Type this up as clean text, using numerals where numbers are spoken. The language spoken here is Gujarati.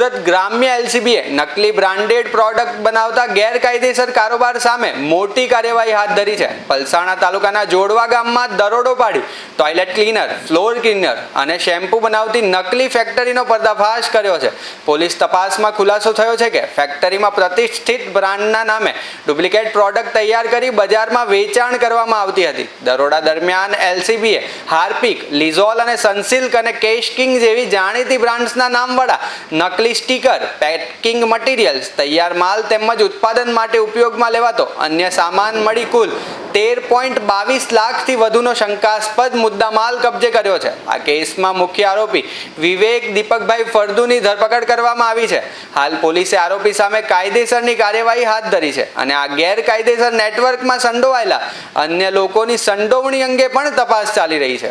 સુરત ગ્રામ્ય એલસીબીએ નકલી બ્રાન્ડેડ પ્રોડક્ટ બનાવતા ગેરકાયદેસર કારોબાર સામે મોટી કાર્યવાહી હાથ ધરી છે. પલસાણા તાલુકાના જોડવા ગામમાં દરોડો પાડી ટોયલેટ ક્લીનર, ફ્લોર ક્લીનર અને શેમ્પૂ બનાવતી નકલી ફેક્ટરીનો પર્દાફાશ કર્યો છે. પોલીસ તપાસમાં ખુલાસો થયો છે કે ફેક્ટરીમાં પ્રતિષ્ઠિત બ્રાન્ડના નામે ડુપ્લિકેટ પ્રોડક્ટ તૈયાર કરી બજારમાં વેચાણ કરવામાં આવતી હતી. દરોડા દરમિયાન એલસીબીએ હાર્પિક, લિઝોલ અને સનસિલ્ક અને કેશ કિંગ જેવી જાણીતી બ્રાન્ડ્સના નામવાળા નકલી સ્ટીકર, પેકિંગ મટીરિયલ્સ, તૈયાર માલ તેમજ ઉત્પાદન માટે ઉપયોગમાં લેવાતો અન્ય સામાન મળી કુલ 13.22 લાખથી વધુનો શંકાસ્પદ મુદ્દામાલ કબજે કર્યો છે. આ કેસમાં મુખ્ય આરોપી વિવેક દીપકભાઈ ફળદુની ધરપકડ કરવામાં આવી છે. હાલ પોલીસે આરોપી સામે કાયદેસરની કાર્યવાહી હાથ ધરી છે અને આ ગેરકાયદેસર નેટવર્કમાં સંડોવાયેલા અન્ય લોકોની સંડોવણી અંગે પણ તપાસ ચાલી રહી છે.